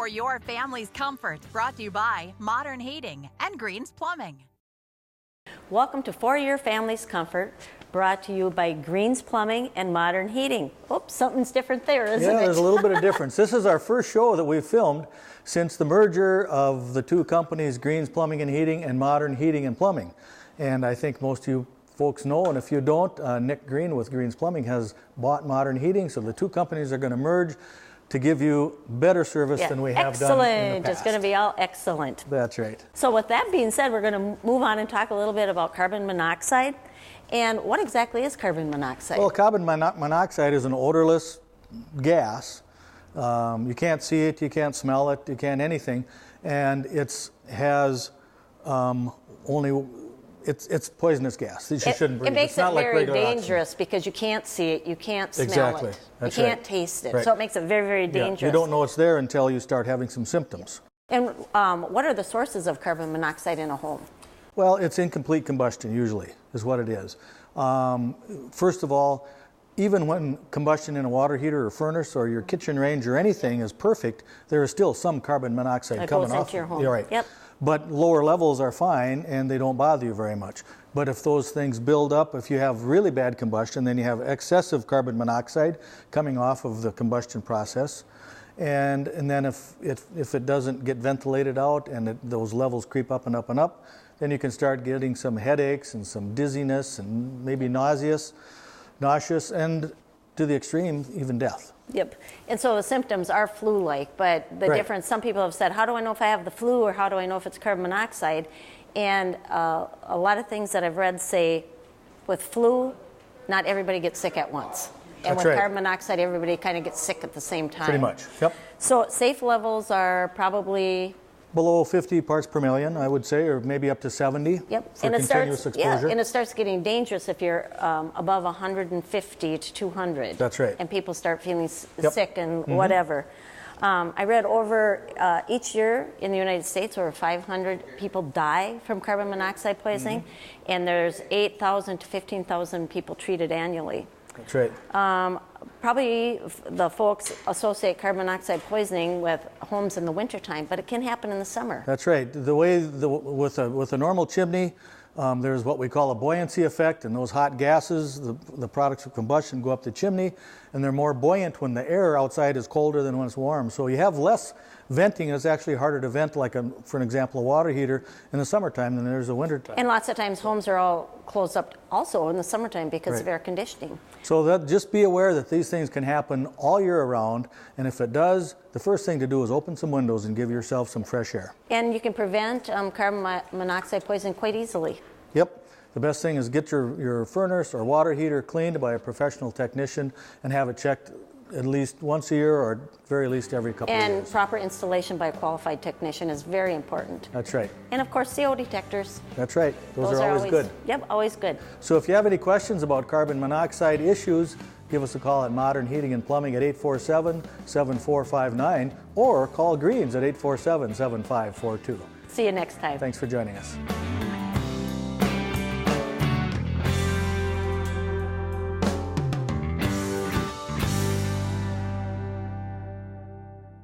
for your family's comfort. Brought to you by Modern Heating and Greens Plumbing. Welcome to For Your Family's Comfort, brought to you by Greens Plumbing and Modern Heating. Oops, something's different there, isn't it? Yeah, there's a little bit of difference. This is our first show that we've filmed since the merger of the two companies, Greens Plumbing and Heating and Modern Heating and Plumbing. And I think most of you folks know, and if you don't, Nick Green with Greens Plumbing has bought Modern Heating, so the two companies are going to merge to give you better service than we have done in the past. Excellent. It's going to be all excellent. That's right. So with that being said, we're going to move on and talk a little bit about carbon monoxide. And what exactly is carbon monoxide? Well, carbon monoxide is an odorless gas. You can't see it, you can't smell it, you can't anything. And it's poisonous gas. You shouldn't breathe. It makes it's not it like very regular dangerous oxygen. Because you can't see it, you can't smell Exactly. it, That's you can't right. taste it. Right. So it makes it very, very dangerous. Yeah. You don't know it's there until you start having some symptoms. And what are the sources of carbon monoxide in a home? Well, it's incomplete combustion usually is what it is. First of all, even when combustion in a water heater or furnace or your kitchen range or anything is perfect, there is still some carbon monoxide that coming goes off. into your home. You're right. Yep. But lower levels are fine and they don't bother you very much. But if those things build up, if you have really bad combustion, then you have excessive carbon monoxide coming off of the combustion process. And then if it doesn't get ventilated out and those levels creep up and up and up, then you can start getting some headaches and some dizziness and maybe nauseous, and to the extreme, even death. Yep. And so the symptoms are flu-like, but the Right. difference, some people have said, how do I know if I have the flu or how do I know if it's carbon monoxide? And a lot of things that I've read say with flu, not everybody gets sick at once. And That's with right. carbon monoxide, everybody kind of gets sick at the same time. Pretty much, yep. So safe levels are probably... Below 50 parts per million, I would say, or maybe up to 70 Yep. for continuous exposure. Yeah, and it starts getting dangerous if you're above 150 to 200. That's right. And people start feeling Yep. sick and whatever. I read over each year in the United States, over 500 people die from carbon monoxide poisoning, and there's 8,000 to 15,000 people treated annually. That's right. Probably the folks associate carbon monoxide poisoning with homes in the wintertime, but it can happen in the summer. That's right. With a normal chimney, there's what we call a buoyancy effect, and those hot gases, the products of combustion, go up the chimney, and they're more buoyant when the air outside is colder than when it's warm. So you have less venting. It's actually harder to vent, like for an example, a water heater in the summertime than there's a wintertime. And lots of times homes are all closed up also in the summertime because Right. of air conditioning. So just be aware that these things can happen all year around, and if it does, the first thing to do is open some windows and give yourself some fresh air. And you can prevent carbon monoxide poisoning quite easily. Yep. The best thing is get your furnace or water heater cleaned by a professional technician and have it checked at least once a year or very least every couple of years. And proper installation by a qualified technician is very important. That's right. And of course, CO detectors. That's right. Those are always good. Yep, always good. So if you have any questions about carbon monoxide issues, give us a call at Modern Heating and Plumbing at 847-7459 or call Greens at 847-7542. See you next time. Thanks for joining us.